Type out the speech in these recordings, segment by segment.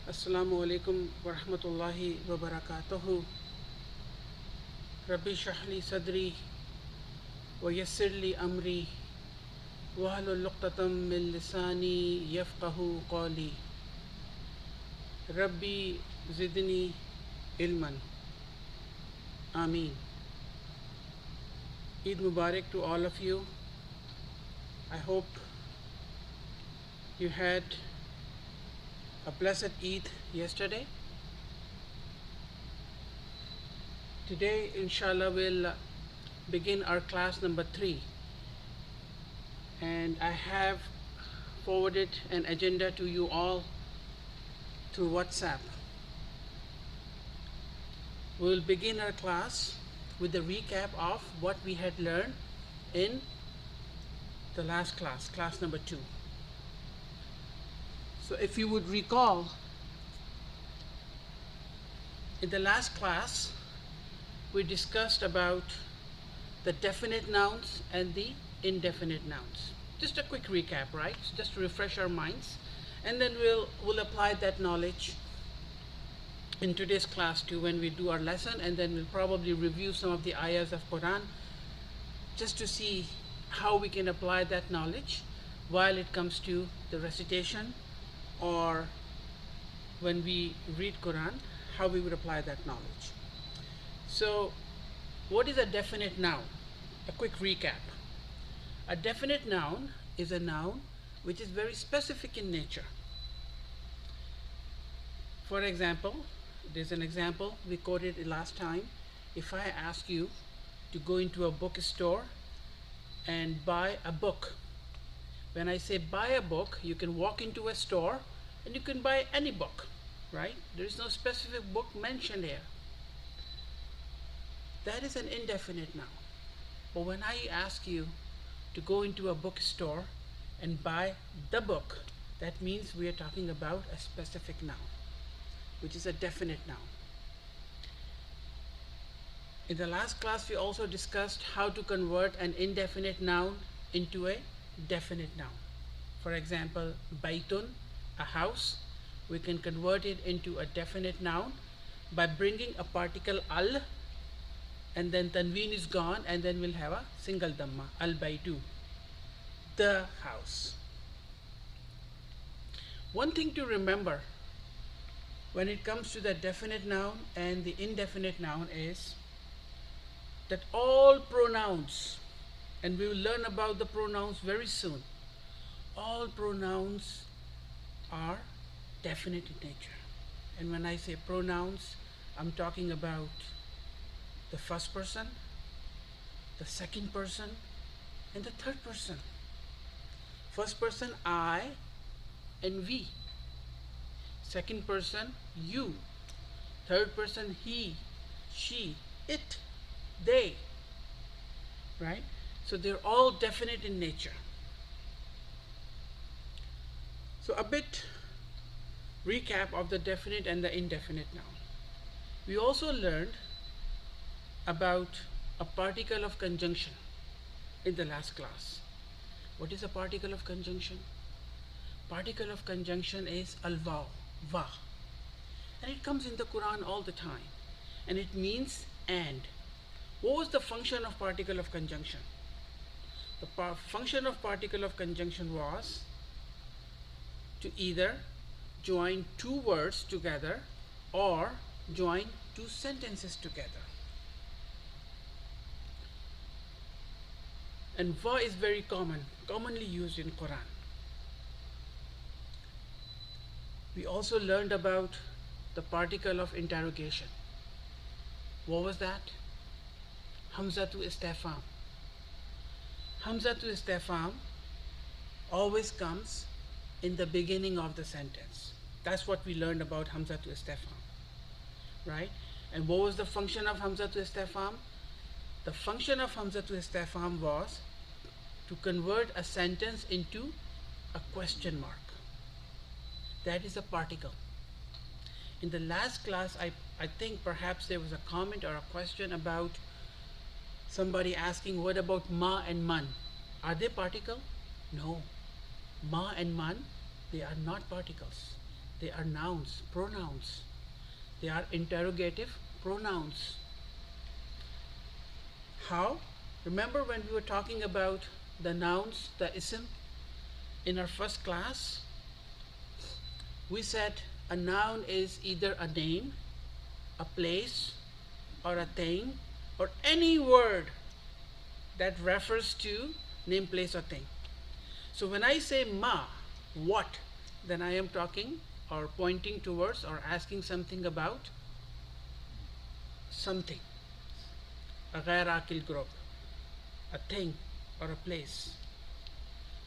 Assalamu alaikum wa rahmatullahi wa barakatuhu. Rabbi shrah li sadri wa yassir li amri wahlul uqdatam min lisani yafqahu qawli. Rabbi zidni ilman. Ameen. Eid Mubarak to all of you. I hope you had a blessed Eid yesterday. Today, inshallah, we'll begin our class number 3. And I have forwarded an agenda to you all through WhatsApp. We'll begin our class with a recap of what we had learned in the last class, class number 2. So if you would recall, in the last class, we discussed about the definite nouns and the indefinite nouns. Just a quick recap, right? Just to refresh our minds. And then we'll apply that knowledge in today's class too when we do our lesson, and then we'll probably review some of the ayahs of Quran just to see how we can apply that knowledge while it comes to the recitation, or when we read Quran, how we would apply that knowledge. So, what is a definite noun? A quick recap. A definite noun is a noun which is very specific in nature. For example, there's an example we quoted last time. If I ask you to go into a bookstore and buy a book, when I say buy a book, you can walk into a store and you can buy any book, right? There is no specific book mentioned here. That is an indefinite noun. But when I ask you to go into a bookstore and buy the book, that means we are talking about a specific noun, which is a definite noun. In the last class, we also discussed how to convert an indefinite noun into a definite noun. For example, baitun, a house, we can convert it into a definite noun by bringing a particle al, and then tanween is gone, and then we'll have a single dhamma, al baitu, the house. One thing to remember when it comes to the definite noun and the indefinite noun is that all pronouns, and we will learn about the pronouns very soon, all pronouns are definite in nature. And when I say pronouns, I'm talking about the first person, the second person, and the third person. First person, I and we. Second person, you. Third person, he, she, it, they. Right? So they're all definite in nature. So a bit recap of the definite and the indefinite noun. We also learned about a particle of conjunction in the last class. What is a particle of conjunction? Particle of conjunction is al-vaw, va. And it comes in the Quran all the time. And it means and. What was the function of particle of conjunction? The function of particle of conjunction was to either join two words together or join two sentences together. And va is very commonly used in Quran. We also learned about the particle of interrogation. What was that? Hamzatu istifham. Hamzatu istifham always comes in the beginning of the sentence. That's what we learned about Hamzatu istifham, right? And what was the function of Hamzatu istifham? The function of Hamzatu istifham was to convert a sentence into a question mark. That is a particle. In the last class, I think perhaps there was a comment or a question about somebody asking, what about ma and man? Are they particle? No. Ma and man, they are not particles. They are nouns, pronouns. They are interrogative pronouns. How? Remember when we were talking about the nouns, the ism, in our first class? We said a noun is either a name, a place, or a thing, or any word that refers to name, place, or thing. So when I say ma, what, then I am talking or pointing towards or asking something about something, a ghair akil group, a thing or a place.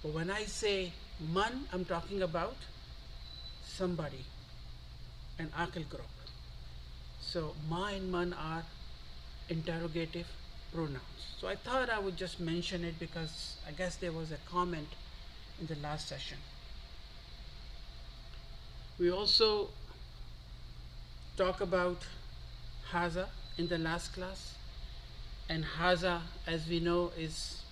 But when I say man, I'm talking about somebody, an akil group. So ma and man are interrogative pronouns. So I thought I would just mention it because I guess there was a comment in the last session. We also talk about haza in the last class, and haza, as we know, is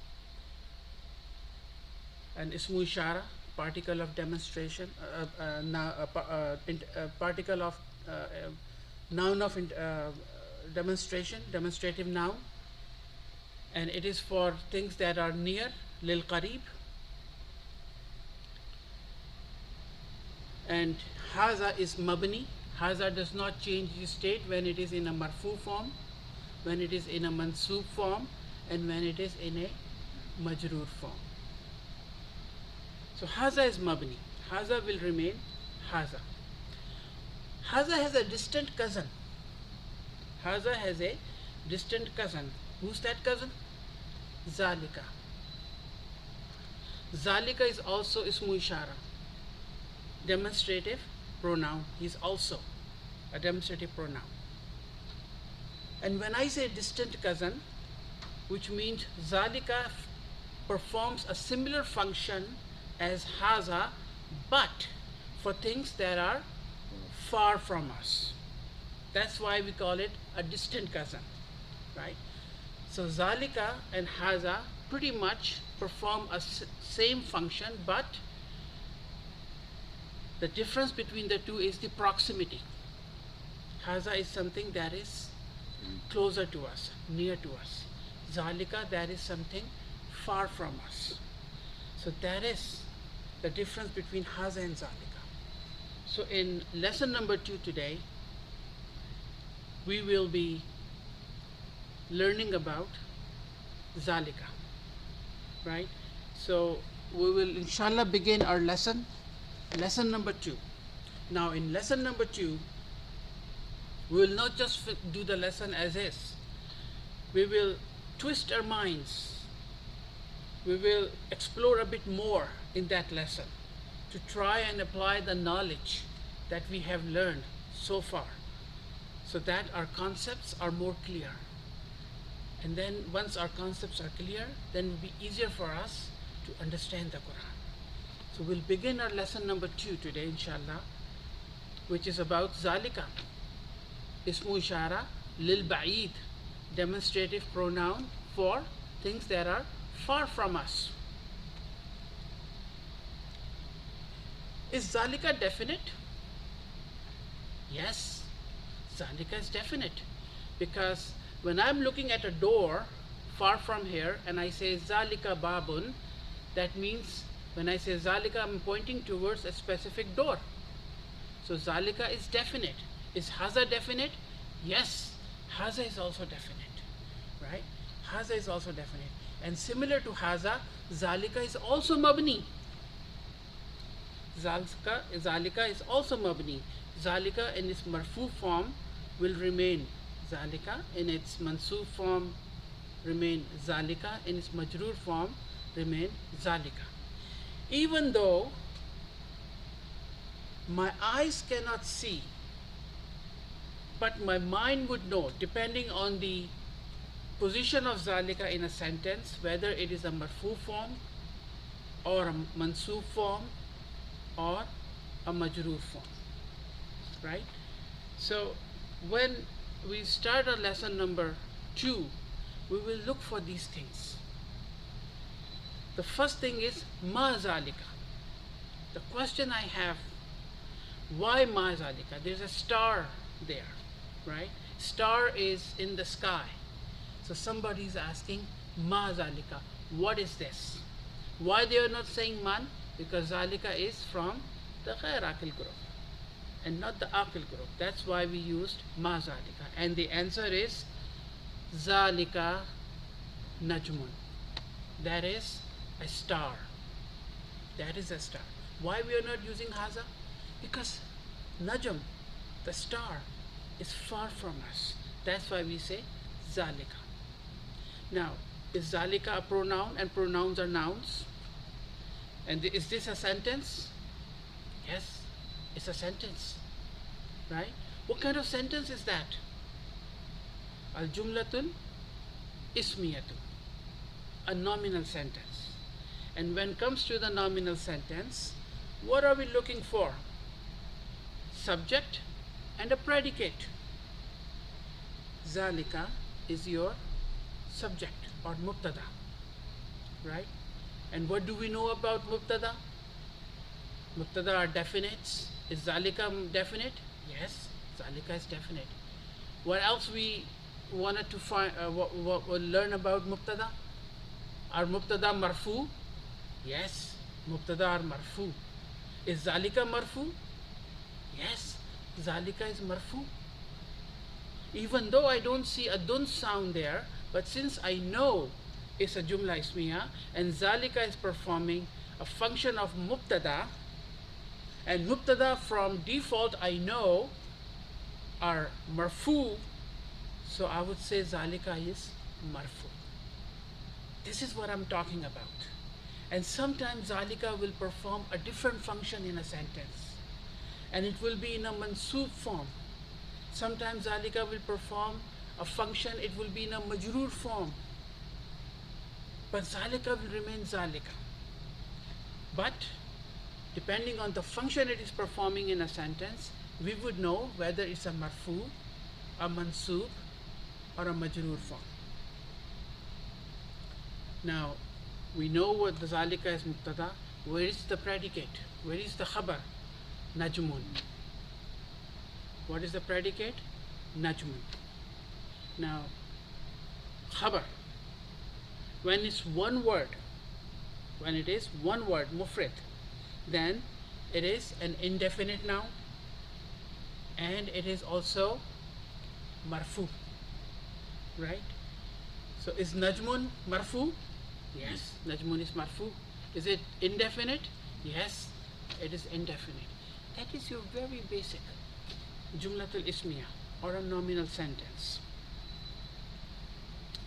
an ismu ishara, particle of demonstration, particle of noun of demonstration, demonstrative noun, and it is for things that are near, lil qarib. And haza is mabni. Haza does not change its state when it is in a marfu form, when it is in a mansub form, and when it is in a majroor form. So haza is mabni. Haza will remain haza. Haza has a distant cousin. Haza has a distant cousin. Who's that cousin? Zalika. Zalika is also ismu ishara, demonstrative pronoun. He is also a demonstrative pronoun. And when I say distant cousin, which means Zalika performs a similar function as haza, but for things that are far from us. That's why we call it a distant cousin, right? So Zalika and haza pretty much perform a same function, but the difference between the two is the proximity. Haza is something that is closer to us, near to us. Zalika, that is something far from us. So that is the difference between haza and zalika. So in lesson number 2 today, we will be learning about zalika, right? So we will inshallah begin our lesson number 2. Now in lesson number 2, we will not just do the lesson as is. We will twist our minds. We will explore a bit more in that lesson to try and apply the knowledge that we have learned so far, so that our concepts are more clear. And then once our concepts are clear, then it will be easier for us to understand the Quran. So we'll begin our lesson number 2 today, inshallah, which is about zalika, ismu ishara lil ba'id, demonstrative pronoun for things that are far from us. Is zalika definite? Yes, zalika is definite, because when I'm looking at a door far from here and I say zalika babun, that means when I say zalika, I'm pointing towards a specific door. So zalika is definite. Is haza definite? Yes, haza is also definite, right? Haza is also definite. And similar to haza, zalika is also mabni. Zalika is also mabni. Zalika in its marfu form will remain zalika, in its mansub form remain zalika, in its majroor form remain zalika. Even though my eyes cannot see, but my mind would know, depending on the position of zalika in a sentence, whether it is a marfu form or a mansub form or a majroor form, right? So when we start our lesson number 2, we will look for these things. The first thing is ma zalika. The question I have, Why ma zalika? There's a star there, right? Star is in the sky. So somebody is asking, ma zalika, what is this? Why they are not saying man? Because zalika is from the ghair aqil group and not the aqil group. That's why we used ma zalika. And the answer is zalika najmun. That is a star. That is a star. Why we are not using haza? Because najm, the star, is far from us. That's why we say zalika. Now, is zalika a pronoun and pronouns are nouns? And is this a sentence? Yes, it's a sentence, right? What kind of sentence is that? Al jumlatul ismiyatu, a nominal sentence. And when it comes to the nominal sentence, what are we looking for? Subject and a predicate. Zalika is your subject or mubtada, right? And what do we know about mubtada? Mubtada are definites. Is zalika definite? Yes, zalika is definite. What else we wanted to find? Learn about mubtada? Are mubtada marfu? Yes, mubtada are marfu. Is zalika marfu? Yes, zalika is marfu. Even though I don't see a dun sound there, but since I know it's a jumla ismiya and zalika is performing a function of mubtada, and mubtada from default I know are marfu, so I would say zalika is marfu. This is what I'm talking about. And sometimes zalika will perform a different function in a sentence, and it will be in a mansoob form. Sometimes zalika will perform a function, it will be in a majroor form. But zalika will remain zalika. But depending on the function it is performing in a sentence, we would know whether it's a marfu, a mansoob, or a majroor form. Now, we know what the zalika is mubtada. Where is the predicate? Where is the khabar? Najmun. What is the predicate? Najmun. Now, khabar, when it's one word, when it is one word, mufrid, then it is an indefinite noun and it is also marfu, right? So is najmun marfu? Yes, najmun is marfu. Is it indefinite? Yes, it is indefinite. That is your very basic jumlatul ismiya or a nominal sentence.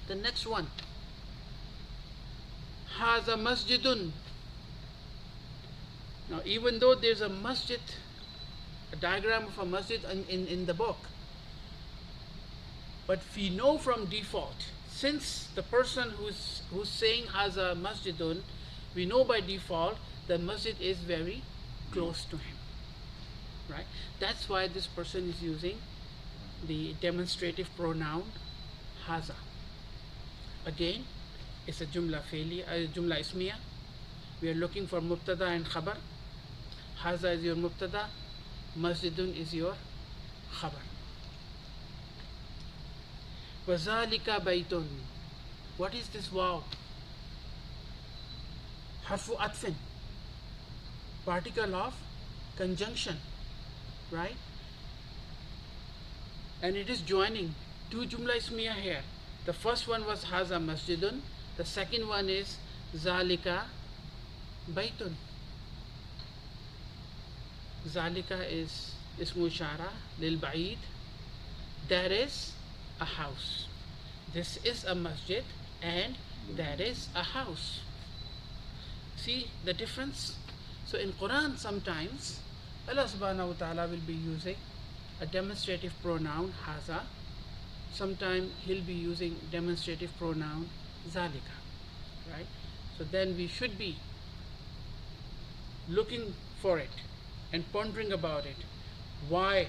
The next one, haza masjidun. Now, even though there's a masjid, a diagram of a masjid in the book, but we know from default, since the person who's saying haza masjidun, we know by default the masjid is very close to him, right? That's why this person is using the demonstrative pronoun haza. Again, it's a jumla ismiya. We are looking for mubtada and khabar. Haza is your mubtada, masjidun is your khabar. Wazalika baytun. What is this waw? Harfu atfin, particle of conjunction, right? And it is joining two jumla ismiya here. The first one was haza masjidun. The second one is zalika baytun. Zalika is ismu ishara lil ba'id. There is a house. This is a masjid and there is a house. See the difference? So in Quran sometimes Allah subhanahu wa ta'ala will be using a demonstrative pronoun haza. Sometimes he'll be using demonstrative pronoun zalika, right? So then we should be looking for it and pondering about it. Why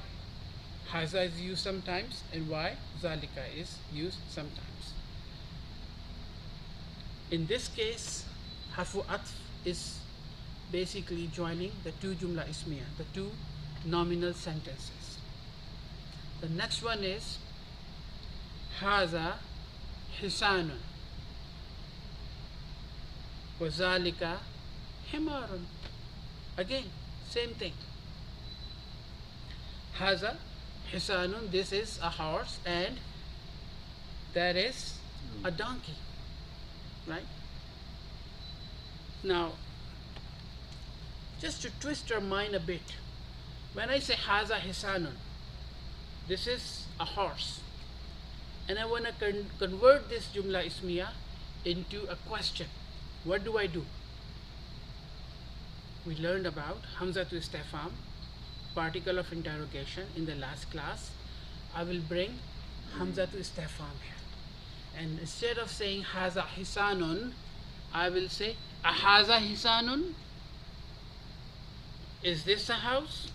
haza is used sometimes and why zalika is used sometimes. In this case, harfu atf is basically joining the two jumla ismiya, the two nominal sentences. The next one is haza hisanun wa zalika himarun. Again, same thing. Haza hisanun, this is a horse, and that is a donkey, right? Now, just to twist your mind a bit, when I say haza hisanun, this is a horse, and I want to convert this jumla ismiya into a question. What do I do? We learned about hamza to istifham, particle of interrogation, in the last class. I will bring hamza to istifham here, and instead of saying haza hisanun, I will say ahaza hisanun. Is this a house?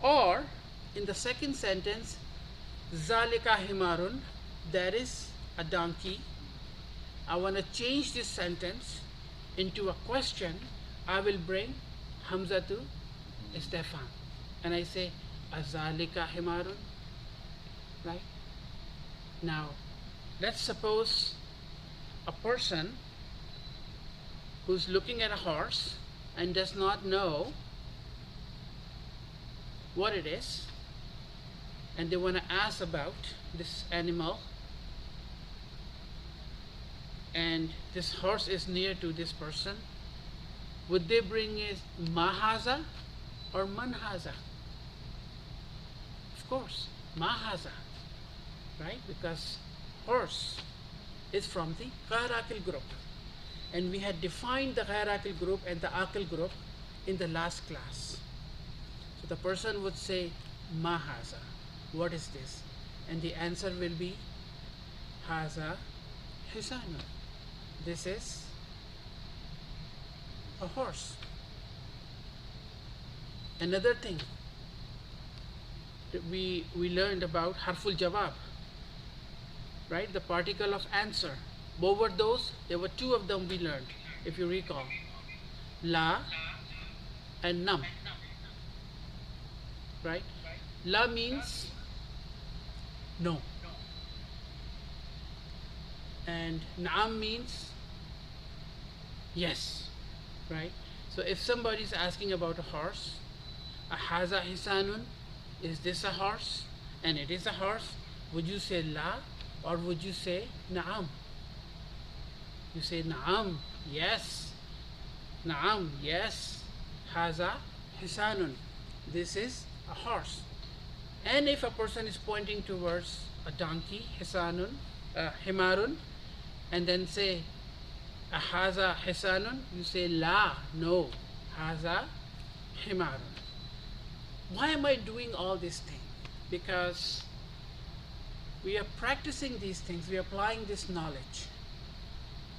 Or in the second sentence, zalika himarun, that is a donkey. I want to change this sentence into a question. I will bring hamza to istifham, and I say azalika himarun, right? Now, let's suppose a person who's looking at a horse and does not know what it is, and they want to ask about this animal, and this horse is near to this person. Would they bring is mahaza or manhaza? Of course, mahaza, right? Because horse is from the ghair aqil group, and we had defined the ghair aqil group and the aqil group in the last class. So the person would say mahaza, what is this? And the answer will be haza hisanu, this is a horse. Another thing that we learned about harful jawab, right? The particle of answer. What were those? There were two of them we learned, if you recall. La and nam, right? La means no, and naam means yes, right? So if somebody is asking about a horse, ahaza hisanun, is this a horse? And it is a horse. Would you say la, or would you say naam? You say naam, yes. Naam, yes. Haza hisanun, this is a horse. And if a person is pointing towards a donkey, hisanun, himarun, and then say ahaza hisanun, you say la, no, haza himarun. Why am I doing all these things? Because we are practicing these things, we are applying this knowledge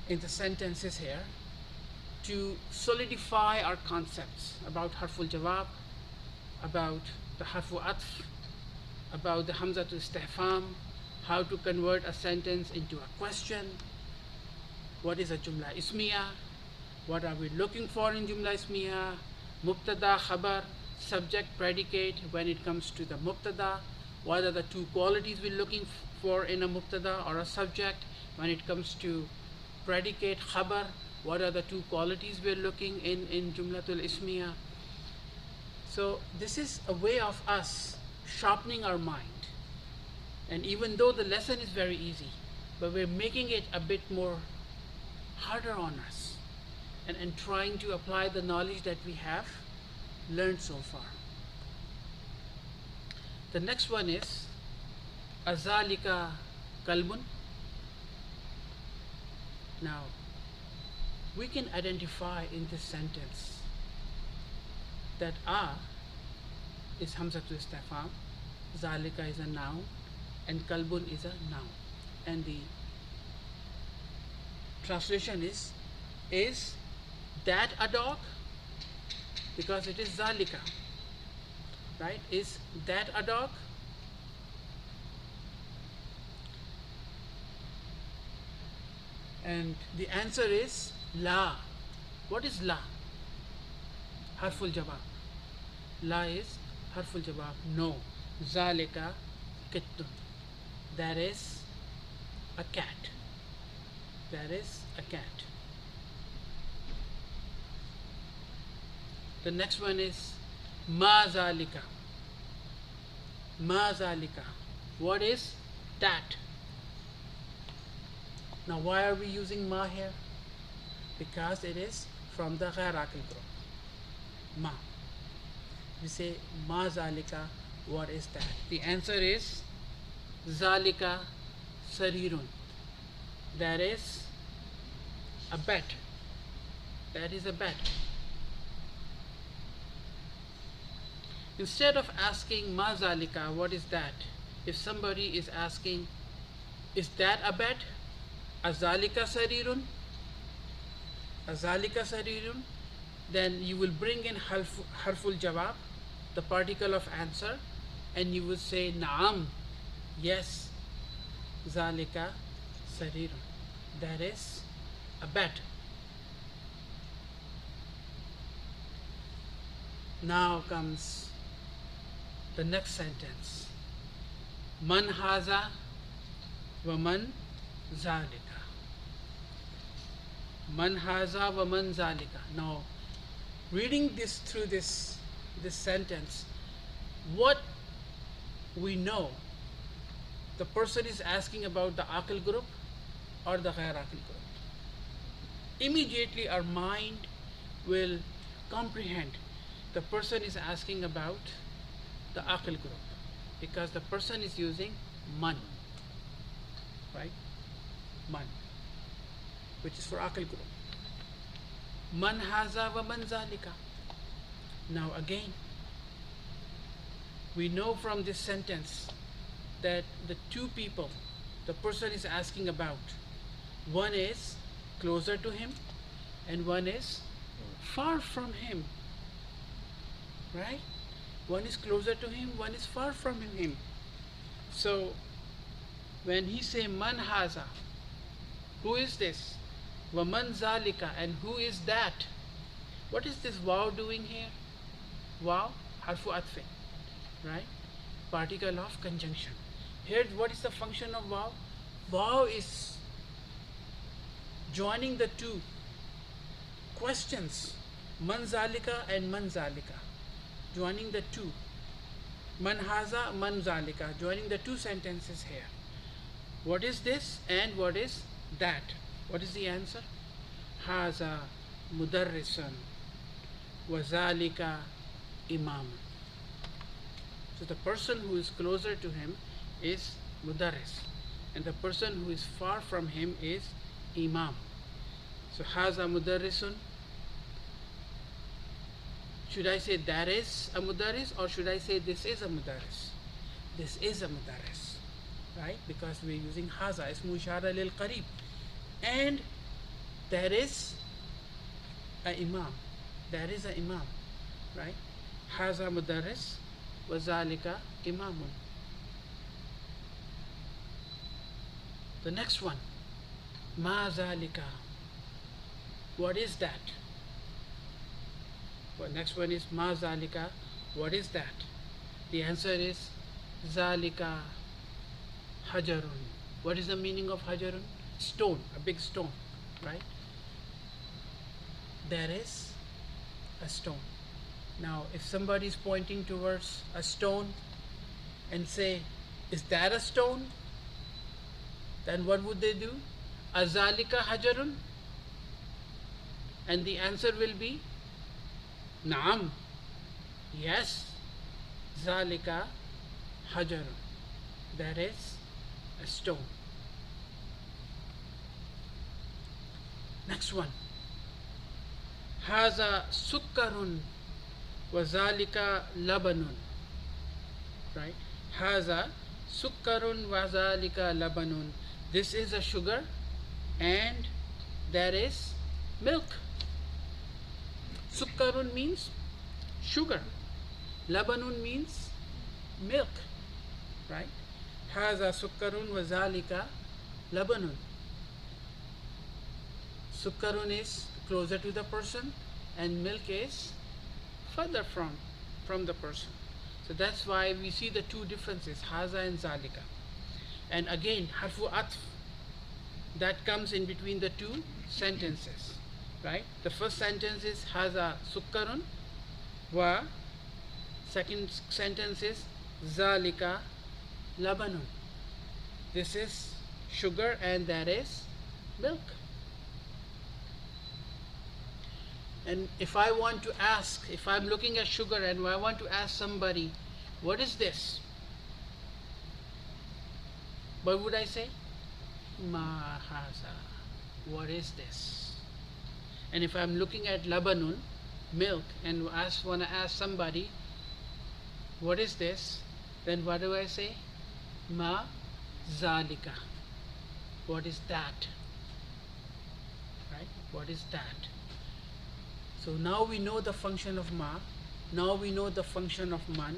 in the sentences here to solidify our concepts about harful jawab, about the harfu atf, about the hamza to istihfam, how to convert a sentence into a question, what is a jumla ismiya, what are we looking for in jumla ismiya, mubtada, khabar, subject, predicate. When it comes to the mubtada, what are the two qualities we're looking for in a mubtada or a subject? When it comes to predicate, khabar, what are the two qualities we're looking in jumlatul ismiya? So this is a way of us sharpening our mind. And even though the lesson is very easy, but we're making it a bit more harder on us, and trying to apply the knowledge that we have learned so far. The next one is azalika kalbun. Now, we can identify in this sentence that a is hamza to istifham, zalika is a noun, and kalbun is a noun. And the translation is that a dog? Because it is zalika, right? Is that a dog? And the answer is la. What is la? Harful jawab. La is harful jawab. No. Zalika kittun. That is a cat. That is a cat. The next one is ma zalika. Ma zalika. What is that? Now why are we using ma here? Because it is from the ghair aqil group. Ma. We say ma zalika. What is that? The answer is zalika sarirun. That is a bed. That is a bed. Instead of asking ma zalika, what is that? If somebody is asking, is that a bed? Azalika sarirun? Azalika sarirun? Then you will bring in harful jawab, the particle of answer, and you will say naam, yes, zalika sarirun. That is a bed. Now comes the next sentence. Man haza wa man zalika. Man haza wa man zalika. Now, reading this through this sentence, what we know, the person is asking about the aqil group or the ghair aqil group. Immediately our mind will comprehend the person is asking about the aqil group, because the person is using man, right? Man, which is for aqil group. Man haza wa man zalika. Now again, we know from this sentence that the two people the person is asking about, one is closer to him and one is far from him, right? One is closer to him, one is far from him. So when he say man haza, who is this? Wa man zalika, and who is that? What is this waw doing here? Waw, harfu atfin, right? Particle of conjunction. Here, what is the function of waw? Waw is joining the two questions, man zalika and man zalika, joining the two. Man haza, man zalika, joining the two sentences here. What is this and what is that? What is the answer? Haza mudarrisun wa zalika imam. So the person who is closer to him is mudarris, and the person who is far from him is imam. So haza mudarrisun. Should I say that is a mudarris, or should I say this is a mudarris? This is a mudarris, right? Because we're using haza, ismu ishara lil qarib, and there is a imam. There is a imam, right? Haza mudarris wa zalika imamun. The next one, ma zalika. What is that? Well, next one is ma zalika. What is that? The answer is zalika hajarun. What is the meaning of hajarun? Stone, a big stone, right? There is a stone. Now, if somebody is pointing towards a stone and say, is that a stone? Then what would they do? Azalika hajarun? And the answer will be Naam. Yes. Zalika hajarun. That is a stone. Next one. Haza sukkarun wa zalika labanun. Right? Haza sukkarun wa zalika labanun. This is a sugar and there is milk. Sukkarun means sugar. Labanun means milk. Right? Haza sukkarun wa zalika labanun. Sukkarun is closer to the person and milk is further from from the person. So that's why we see the two differences, haza and zalika. And again, harfu atf, that comes in between the two sentences, right? The first sentence is haza sukkarun wa, second sentence is zalika labanun. This is sugar and that is milk. And if I want to ask, if I'm looking at sugar and I want to ask somebody, what is this? What would I say? Ma haza. What is this? And if I'm looking at labanun, milk, and want to ask somebody, what is this? Then what do I say? Ma zalika. What is that? Right? What is that? So now we know the function of ma, now we know the function of man,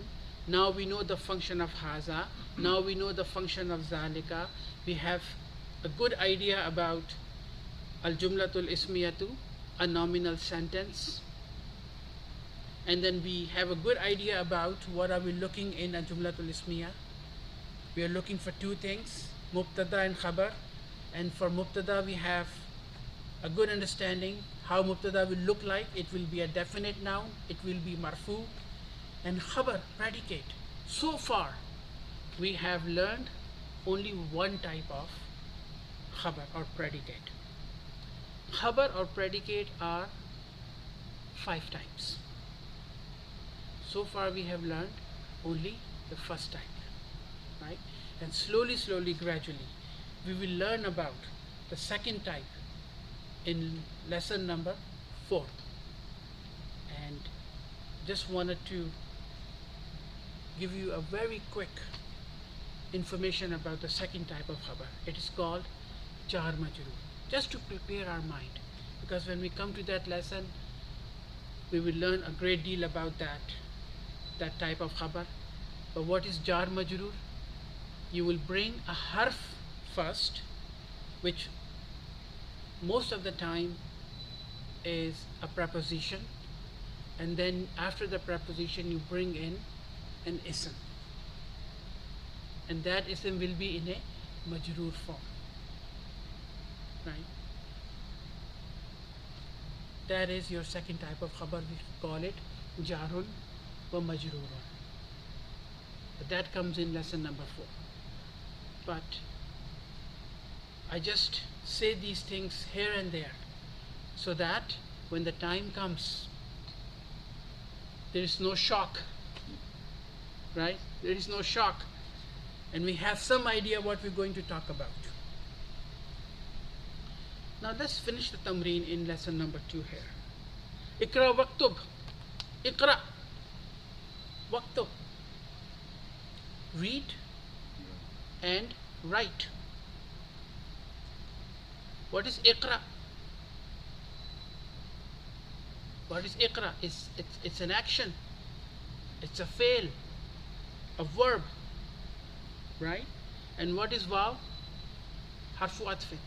now we know the function of haza, now we know the function of zalika. We have a good idea about al-jumlatul ismiyatu, a nominal sentence. And then we have a good idea about what are we looking in a jumlatul ismiya. We are looking for two things, mubtada and khabar. And for mubtada we have a good understanding how mubtada will look like. It will be a definite noun, it will be marfu, and khabar, predicate. So far we have learned only one type of khabar or predicate. Khabar or predicate are 5 types. So far we have learned only the first type, right? And slowly, gradually, we will learn about the second type in lesson number 4. And just wanted to give you a very quick information about the second type of khabar. It is called jar majroor, just to prepare our mind, because when we come to that lesson we will learn a great deal about that type of khabar. But what is jar majroor? You will bring a harf first, which most of the time is a preposition, and then after the preposition you bring in an ism, and that ism will be in a majroor form, right? That is your second type of khabar. We call it jarun wa majroorun. That comes in lesson number 4. But I just say these things here and there so that when the time comes there is no shock, right? There is no shock, and we have some idea what we're going to talk about. Now let's finish the tamreen in lesson number 2 here. Ikra waktub. Ikra waktub. Read and write. What is ikra? What is ikra? It's an action. It's a fail, a verb, right? And what is waw? Harfu atfin.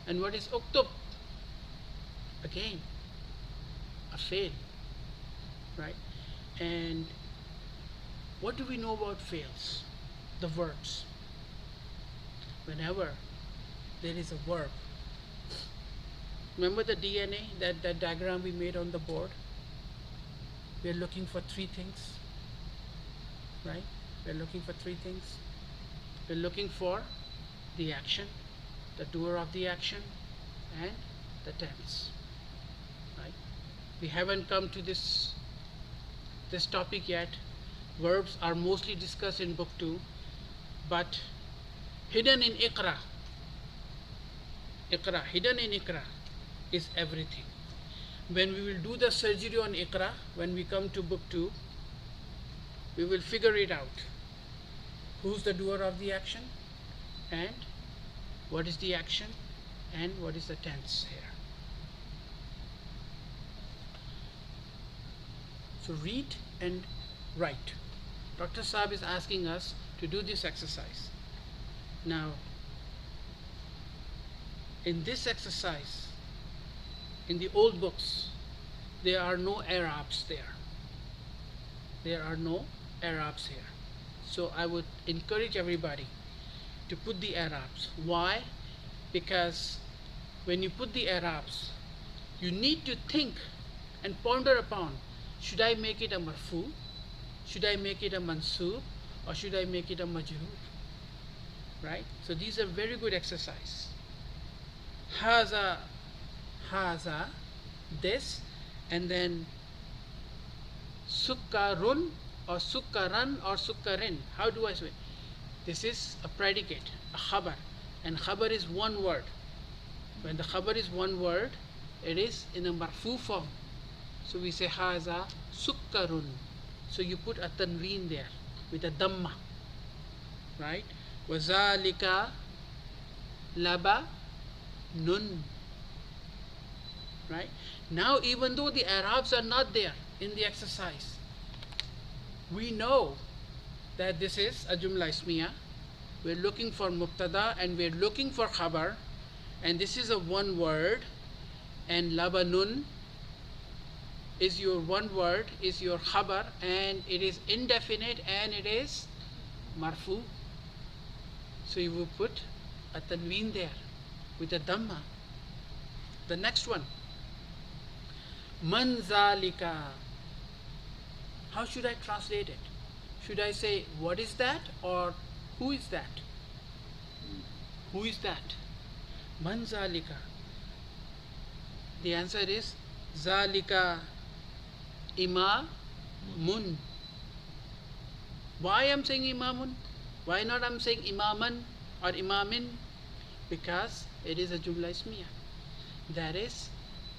And what is uktub? Again, a fail, right? And what do we know about fails? The verbs. Whenever there is a verb, remember the DNA, that diagram we made on the board? We are looking for 3 things, right? We are looking for 3 things. We are looking for the action, the doer of the action, and the tense, right? We haven't come to this topic yet. Verbs are mostly discussed in book 2, but hidden in ikra, hidden in ikra is everything. When we will do the surgery on ikra, when we come to book 2, we will figure it out. Who's the doer of the action, and what is the action, and what is the tense here. So read and write. Dr. Saab is asking us to do this exercise. Now, in this exercise, in the old books, there are no Arabs there. There are no Arabs here. So I would encourage everybody to put the Arabs. Why? Because when you put the Arabs, you need to think and ponder upon, should I make it a marfu? Should I make it a mansub? Or should I make it a majrur? Right? So these are very good exercise. Haza, haza, this, and then sukkarun or sukkaran or sukkarin. How do I say? This is a predicate, a khabar, and khabar is one word. When the khabar is one word, it is in a marfu form. So we say haza sukkarun. So you put a tanween there with a dhamma, right? Wazalika laba nun. Right? Now, even though the Arabs are not there in the exercise, we know that this is a Jumla Ismiya. We're looking for Mubtada and we're looking for Khabar, and this is a one word, and Labanun is your one word, is your Khabar, and it is indefinite and it is Marfu. So you will put a Tanween there with a Dhamma. The next one, Man zalika. How should I translate it? Should I say, what is that, or who is that? Who is that? Man zalika. The answer is zalika imamun. Why I'm saying imamun? Why not I'm saying imaman or imamin? Because it is a Jumla Ismiya. That is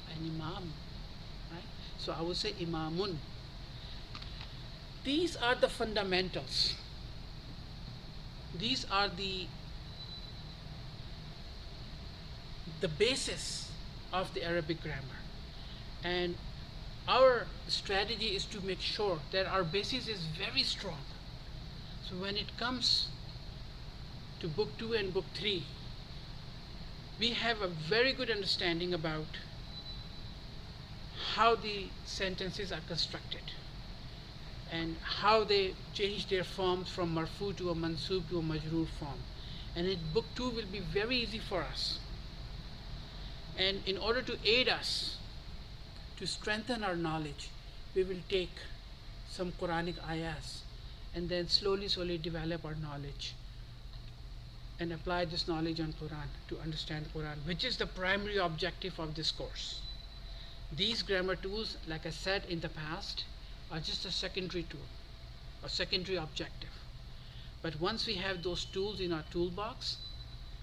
an imam. Right? So I would say imamun. These are the fundamentals. These are the basis of the Arabic grammar. And our strategy is to make sure that our basis is very strong. So when it comes to book 2 and book 3, we have a very good understanding about how the sentences are constructed and how they change their forms from marfu to a mansub to a majroor form. And in book 2 will be very easy for us. And in order to aid us to strengthen our knowledge, we will take some Quranic ayahs and then slowly develop our knowledge and apply this knowledge on Quran to understand Quran, which is the primary objective of this course. These grammar tools, like I said in the past, are just a secondary tool, a secondary objective. But once we have those tools in our toolbox,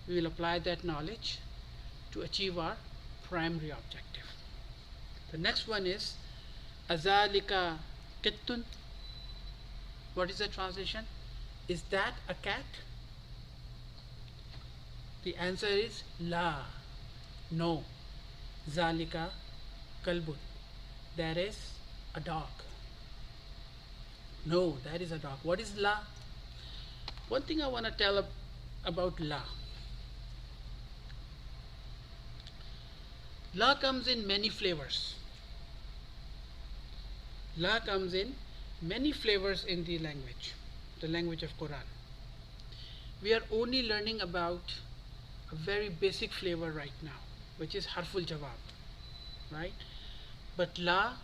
we will apply that knowledge to achieve our primary objective. The next one is Azalika Kittun. What is the translation? Is that a cat? The answer is La. No. Zalika Kalbun. That is a dog. No, that is a dog. What is La? One thing I want to tell about La. La comes in many flavors. La comes in many flavors in the language of Quran. We are only learning about a very basic flavor right now, which is harful jawab, right? But La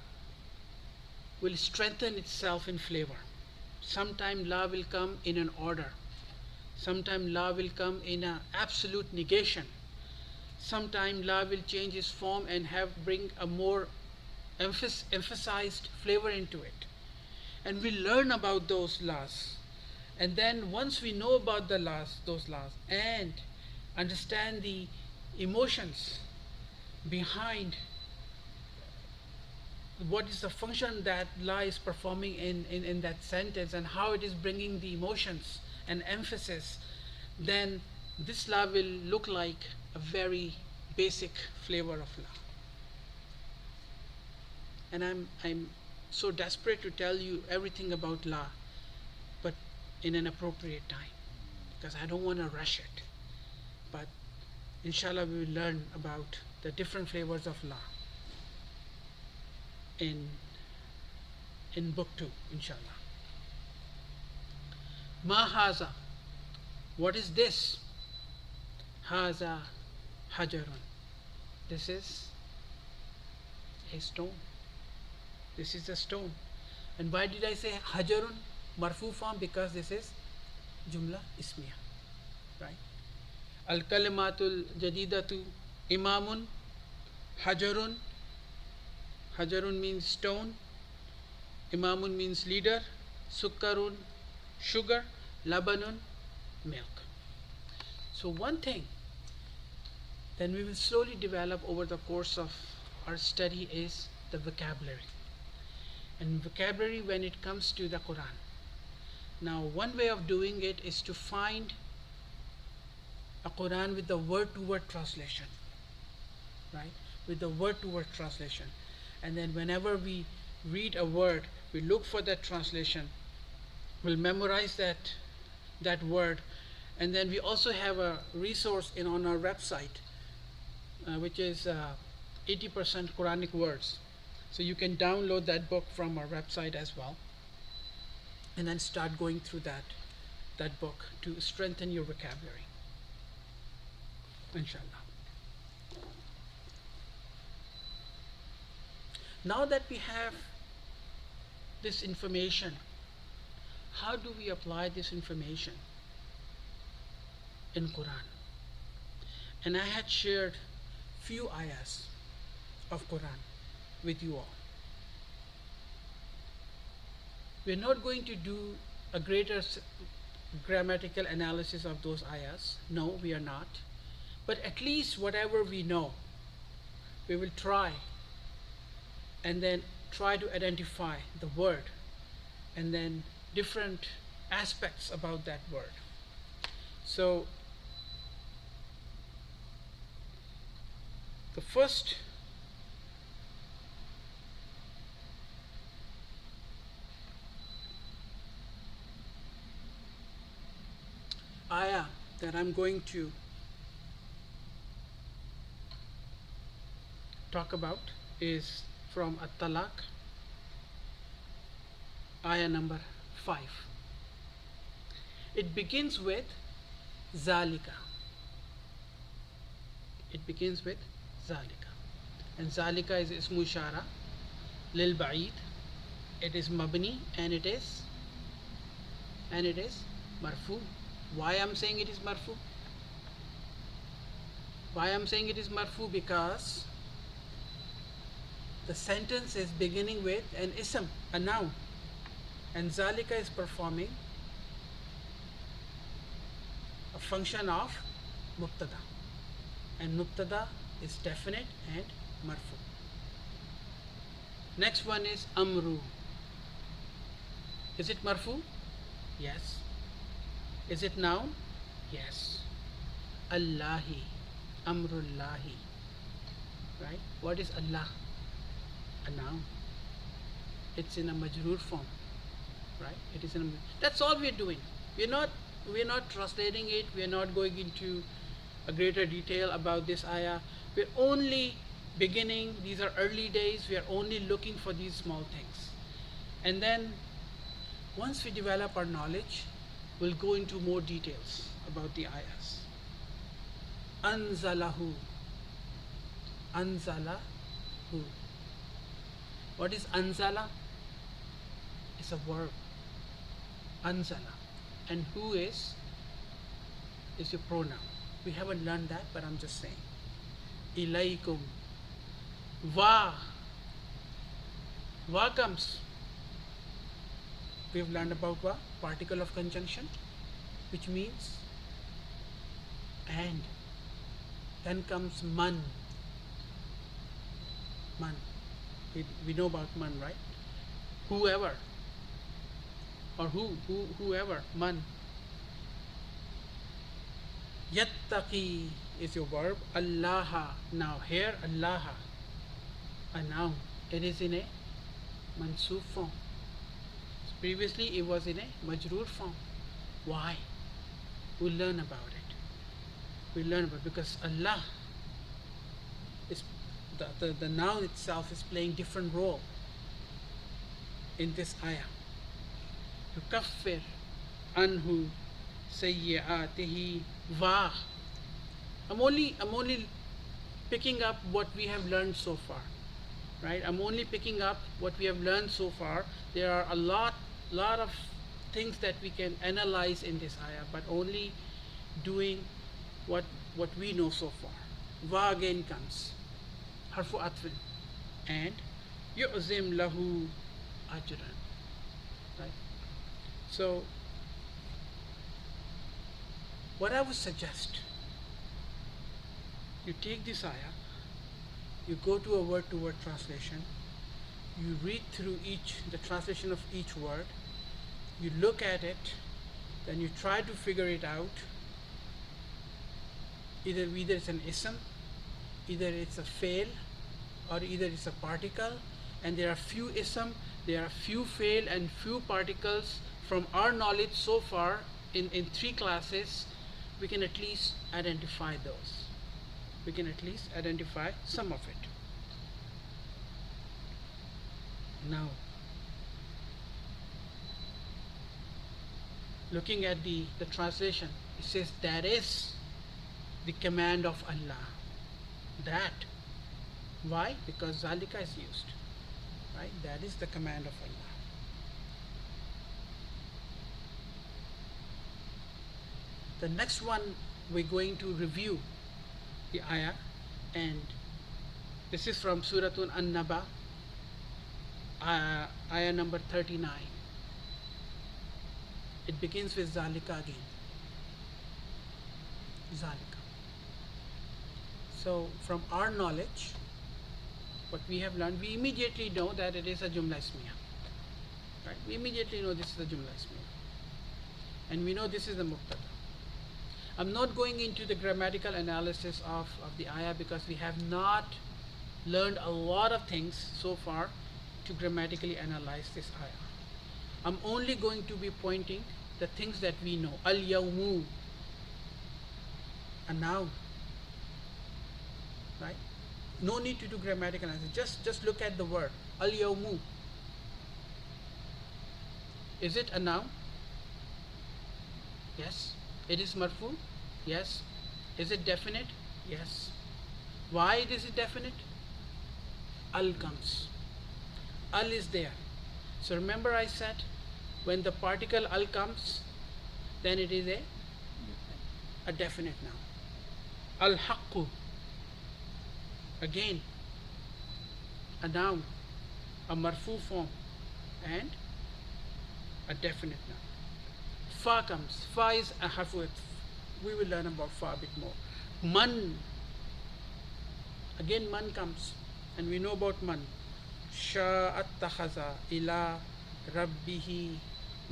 will strengthen itself in flavor. Sometime La will come in an order. Sometime La will come in an absolute negation. Sometime La will change its form and bring a more emphasized flavor into it. And we learn about those laws. And then once we know about those laws, and understand the emotions behind what is the function that La is performing in that sentence and how it is bringing the emotions and emphasis, then this La will look like a very basic flavor of La. And I'm so desperate to tell you everything about La, but in an appropriate time, because I don't want to rush it. But inshallah we will learn about the different flavors of La in book 2, inshallah. Ma haza. What is this? Haza hajarun. This is a stone. This is a stone. And why did I say hajarun? Marfu form, because this is jumla ismiya. Right? Al kalimatul jadidatu imamun. Hajarun. Hajarun means stone. Imamun means leader. Sukkarun, sugar. Labanun, milk. So one thing then we will slowly develop over the course of our study is the vocabulary. And vocabulary when it comes to the Quran. Now one way of doing it is to find a Quran with the word-to-word translation. Right? With the word-to-word translation. And then whenever we read a word, we look for that translation. We'll memorize that word. And then we also have a resource on our website, which is 80% Quranic words. So you can download that book from our website as well. And then start going through that book to strengthen your vocabulary. Inshallah. Now that we have this information, how do we apply this information in Quran? And I had shared few ayahs of Quran with you all. We're not going to do a greater grammatical analysis of those ayahs. No, we are not. But at least whatever we know, we will try and then try to identify the word and then different aspects about that word. So the first ayah that I'm going to talk about is from At-Talaq, ayah number 5. It begins with Zalika. It begins with Zalika. And Zalika is Ismu Ishara, Lil Ba'id. It is Mabni and it is Marfu. Why I'm saying it is Marfu? Why I'm saying it is Marfu? Because the sentence is beginning with an ism, a noun. And Zalika is performing a function of Mubtada. And Mubtada is definite and Marfu. Next one is Amru. Is it Marfu? Yes. Is it noun? Yes. Allahi. Amrullahi. Right? What is Allah? A noun. It's in a majroor form. Right? It is in a, that's all we're doing. We're not translating it. We're not going into a greater detail about this ayah. We're only beginning. These are early days. We are only looking for these small things. And then once we develop our knowledge, we'll go into more details about the ayahs. Anzalahu. Anzalahu. What is anzala? It's a verb. Anzala. And who is your pronoun. We haven't learned that, but I'm just saying. Ilaykum. Wa. Wa comes. We've learned about wa, particle of conjunction, which means and. Then comes man. Man. We know about man, right? Whoever. Or whoever. Man. Yattaqi is your verb. Allaha. Now here Allaha, a noun. It is in a mansoob form. Previously it was in a majroor form. Why? We'll learn about it. We'll learn about it because Allah is the noun itself is playing different role in this ayah. Yukaffir anhu sayyi'atihi wa. I'm only picking up what we have learned so far, right? I'm only picking up what we have learned so far. There are a lot of things that we can analyze in this ayah, but only doing what we know so far. Va again comes, harfu atfin, and yu'zim lahu ajran, right? So what I would suggest, you take this ayah, you go to a word-to-word translation, you read through the translation of each word, you look at it, then you try to figure it out. Either it's an ism, either it's a fail, or either it's a particle, and there are few ism, there are few fail and few particles. From our knowledge so far in 3 classes, we can at least identify those. We can at least identify some of it. Now, looking at the translation, it says that is the command of Allah. That. Why? Because zalika is used. Right? That is the command of Allah. The next one we're going to review the ayah, and this is from Suratul An-Naba, ayah number 39. It begins with zalika again. Zalika. So from our knowledge, what we have learned, we immediately know that it is a Jumla Ismiya. Right? We immediately know this is a Jumla Ismiya. And we know this is the Muqtada. I'm not going into the grammatical analysis of the ayah, because we have not learned a lot of things so far to grammatically analyze this ayah. I'm only going to be pointing the things that we know. Al-yawmu, a noun. Right? No need to do grammatical analysis. Just look at the word. Al-yawmu. Is it a noun? Yes. It is marfu? Yes. Is it definite? Yes. Why is it definite? Al comes. Al is there. So remember I said, when the particle al comes, then it is a definite noun. Al-haqqu, again a noun, a marfu form, and a definite noun. Fa comes. Fa is a harfu. We will learn about fa a bit more. Man, again man comes, and we know about man. Sha'at takhaza ila rabbihi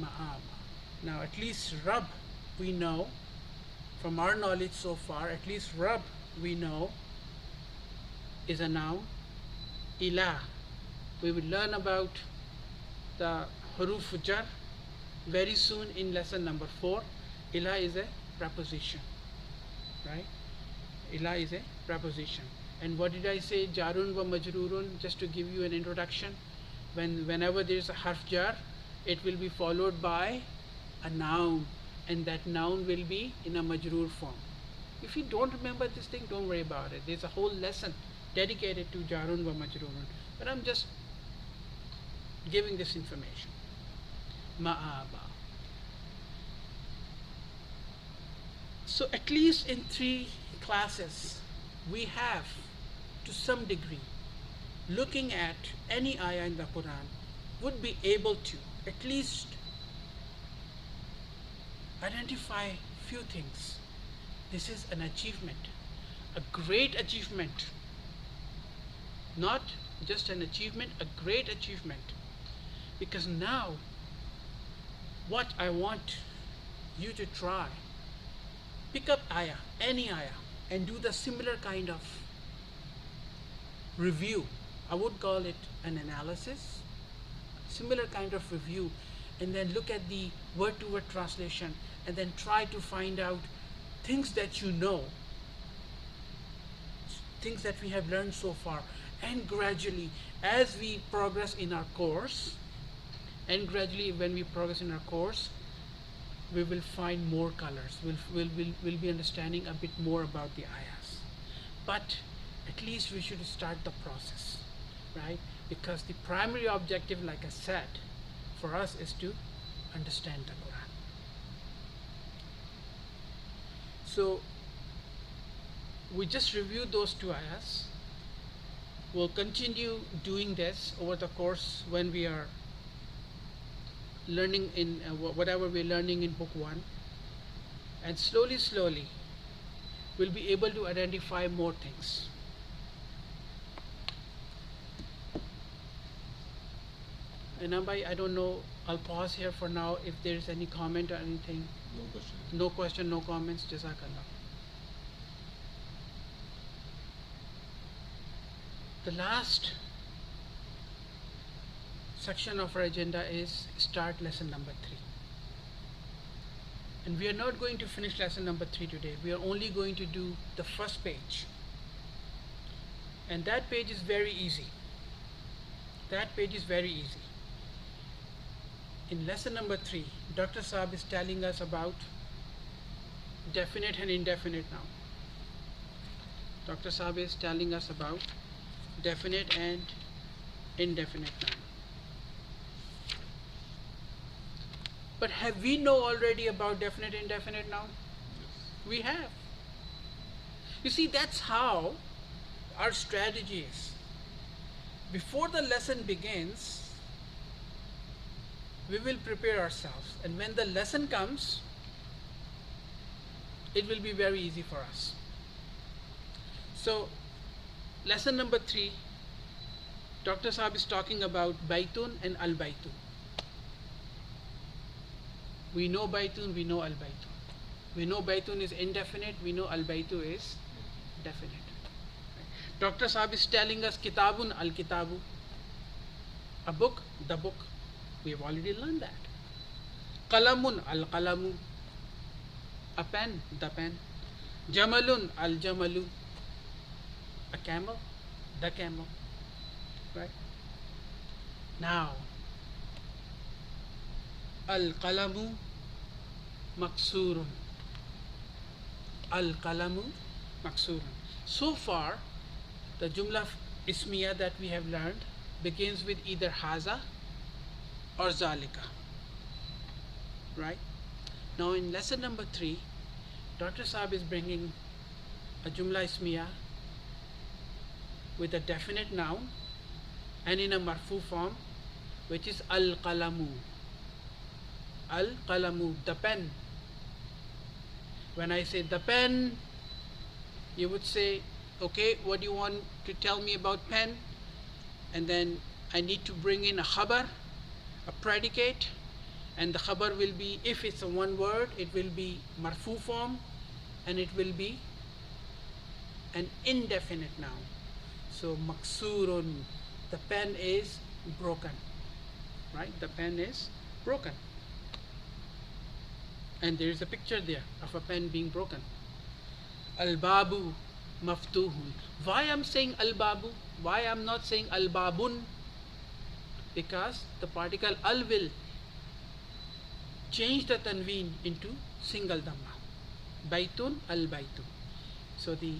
ma'ama. Now at least Rabb we know, from our knowledge so far, at least Rabb we know is a noun. Ila, we will learn about the huruf jar very soon in lesson number 4. Ila is a preposition, right? Ila is a preposition. And what did I say? Jarun wa majrurun, just to give you an introduction. Whenever there is a harf jar, it will be followed by a noun, and that noun will be in a majroor form. If you don't remember this thing, don't worry about it. There's a whole lesson dedicated to jarun wa majrurun, but I'm just giving this information. Ma'aba. So at least in 3 classes, we have, to some degree, looking at any ayah in the Quran, would be able to at least identify few things. This is an achievement, a great achievement. Not just an achievement, a great achievement. Because now, what I want you to try, pick up ayah, any ayah, and do the similar kind of review. I would call it an analysis, similar kind of review, and then look at the word-to-word translation, and then try to find out things that you know, things that we have learned so far. And gradually, as we progress in our course, and gradually when we progress in our course, we will find more colors. We'll be understanding a bit more about the ayahs. But at least we should start the process, right? Because the primary objective, like I said, for us is to understand the Quran. So we just reviewed those two ayahs. We'll continue doing this over the course when we are learning in whatever we're learning in book 1, and slowly we'll be able to identify more things. And Ambai, I don't know, I'll pause here for now if there is any comment or anything. No question. No question, no comments. Jazakallah. The last section of our agenda is start lesson number 3. And we are not going to finish lesson number 3 today. We are only going to do the first page. And that page is very easy. That page is very easy. In lesson number 3, Dr. Saab is telling us about definite and indefinite noun. Dr. Saab is telling us about definite and indefinite noun. But have we know already about definite and indefinite noun? Yes. We have. You see, that's how our strategy is. Before the lesson begins, we will prepare ourselves, and when the lesson comes, it will be very easy for us. So, lesson number 3, Dr. Saab is talking about Baitun and Al-Baitun. We know Baitun, we know Al-Baitun. We know Baitun is indefinite, we know Al-Baitu is definite. Dr. Saab is telling us Kitabun Al-Kitabu, a book, the book. We have already learned that. Qalamun Al-Qalamu, a pen, the pen. Jamalun Al-Jamalu, a camel, the camel. Right? Now, Al-Qalamu Maksurun. Al-Qalamu Maksurun. So far, the Jumla Ismiya that we have learned begins with either Haza or Zalika. Right? Now in lesson number 3, Dr. Saab is bringing a Jumla Ismiya with a definite noun and in a marfu form, which is Al-Qalamu. Al-Qalamu, the pen. When I say the pen, you would say, okay, what do you want to tell me about pen? And then I need to bring in a khabar, a predicate, and the khabar will be, if it's a one word, it will be marfu form, and it will be an indefinite noun. So maksurun, the pen is broken, right? The pen is broken. And there is a picture there of a pen being broken. Al-babu maftuhun. Why I'm saying al-babu? Why I'm not saying al-babun? Because the particle al will change the tanween into single dhamma. Baitun al-baitu. So the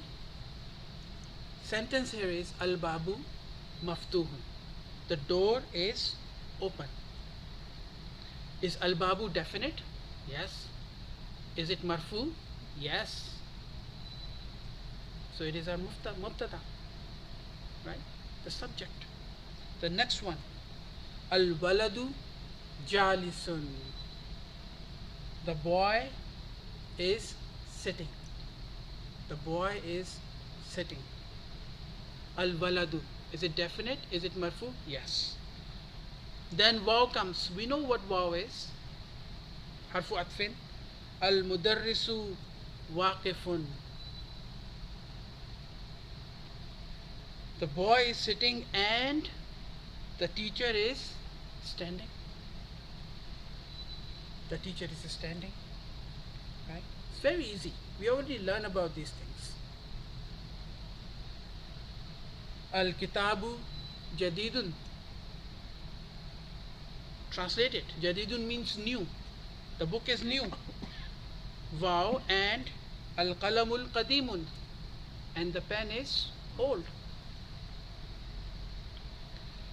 sentence here is al-babu maftuhun. The door is open. Is al-babu definite? Yes. Is it marfu? Yes. So it is our mubtada, right? The subject. The next one, al-waladu jalisun. The boy is sitting. The boy is sitting. Al-waladu. Is it definite? Is it marfu? Yes. Then waw comes. We know what waw is. Harfu atfin. Al-mudarrisu waqifun. The boy is sitting and the teacher is standing. The teacher is standing. Right? It's very easy. We already learn about these things. Al-kitabu jadidun. Translate it. Jadidun means new. The book is new. Wow, and al-qalamul qadimun, and the pen is old.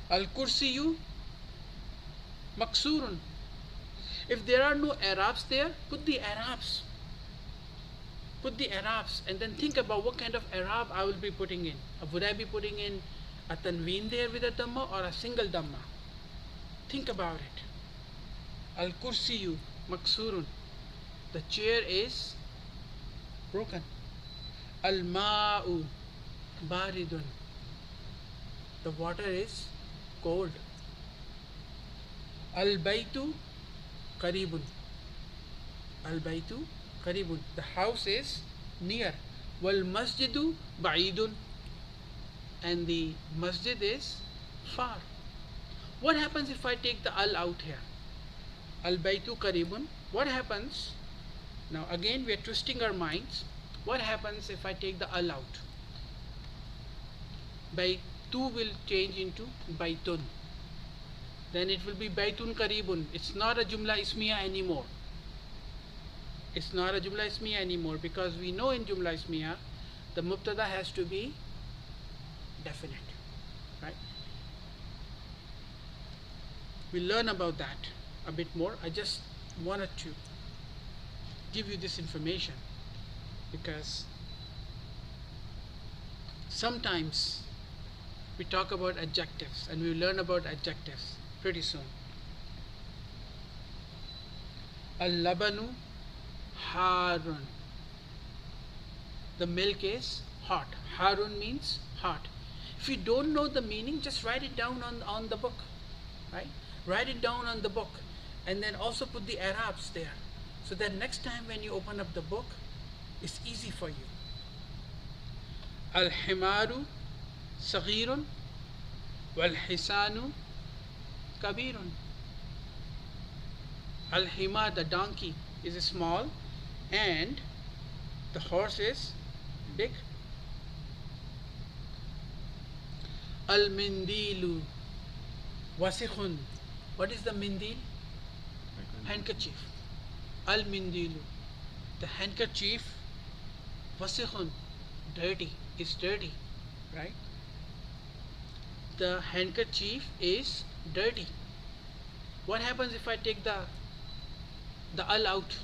Al-kursiyu maksurun. If there are no Arabs there, put the Arabs. Put the Arabs and then think about what kind of Arab I will be putting in. Would I be putting in a tanween there with a dhamma or a single dhamma? Think about it. Al-kursiyu maksurun. The chair is broken. Al-ma'u baridun. The water is cold. Al-baytu qaribun. Al-baytu qaribun. The house is near. Wal masjidu ba'idun. And the masjid is far. What happens if I take the al out here? Al-baytu qaribun. What happens? Now again we are twisting our minds. What happens if I take the al out? Baytu will change into baytun. Then it will be baytun qaribun. It's not a jumla ismiya anymore. It's not a jumla ismiya anymore, because we know in jumla ismiya the mubtada has to be definite, right? We'll learn about that a bit more. I just wanted to give you this information because sometimes we talk about adjectives and we learn about adjectives pretty soon. Al-labanu harun. The milk is hot. Harun means hot. If you don't know the meaning, just write it down on the book, right? Write it down on the book and then also put the Arabs there so that next time when you open up the book, it's easy for you. Al-himaru saghirun wal-hisanu kabirun. Al-himar, the donkey, is small and the horse is big. Al-mindilu wasikhun. What is the mindil? Handkerchief. Al-mindilu. The handkerchief, wasikhun, dirty, is dirty, right? The handkerchief is dirty. What happens if I take the al out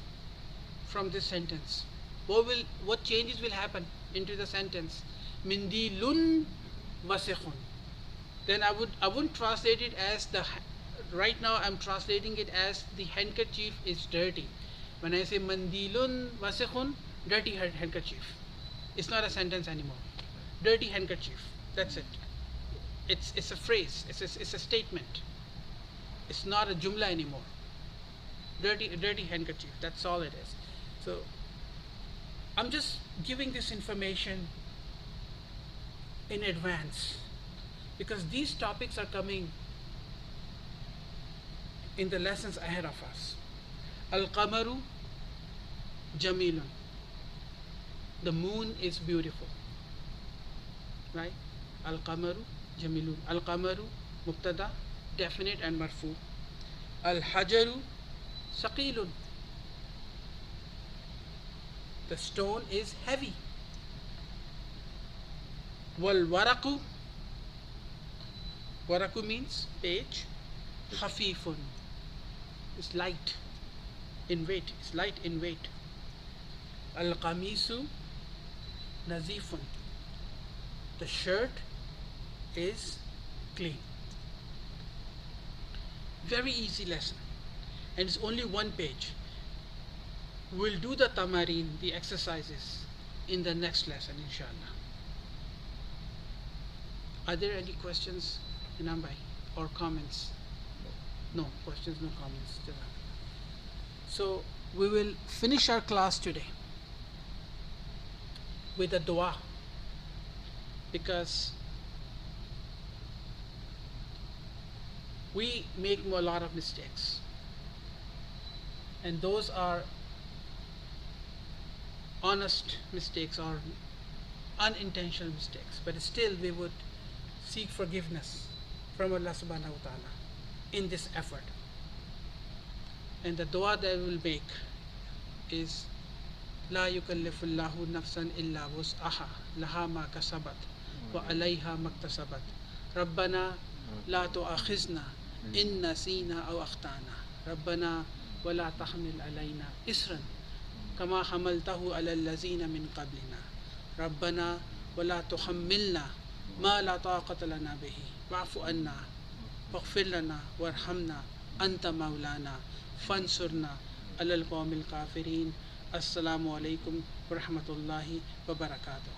from this sentence? What changes will happen into the sentence? Mindilun wasikhun. Then I wouldn't translate it as right now I'm translating it as the handkerchief is dirty. When I say mandilun wasikhun, dirty handkerchief. It's not a sentence anymore. Dirty handkerchief. That's it. It's a phrase. It's a statement. It's not a jumla anymore. Dirty handkerchief. That's all it is. So I'm just giving this information in advance because these topics are coming in the lessons ahead of us. Al-qamaru jamilun. The moon is beautiful, right? Al-qamaru jamilun. Al-qamaru mubtada, definite and marfu. Al-hajaru saqilun. The stone is heavy. Wal-waraku. Waraku means page. Khafifun. It's light in weight. It's light in weight. Al-qamisu nazifun. The shirt is clean. Very easy lesson. And it's only one page. We'll do the tamarin, the exercises, in the next lesson, inshallah. Are there any questions, Inambai, or comments? No questions, no comments. So we will finish our class today with a dua, because we make a lot of mistakes, and those are honest mistakes or unintentional mistakes, but still we would seek forgiveness from Allah subhanahu wa ta'ala in this effort. And the dua that I will make is لا يكلف الله نفسا إلا وسعها لها ما كسبت وعليها ما اكتسبت ربنا لا تؤاخذنا إن نسينا أو أخطأنا ربنا ولا تحمل علينا إسرا كما حملته على الذين من قبلنا ربنا ولا تحملنا ما لا طاقة لنا به واعف عنا واغفر لنا وارحمنا أنت مولانا فانصرنا على القوم الكافرين. السلام عليكم ورحمة الله وبركاته.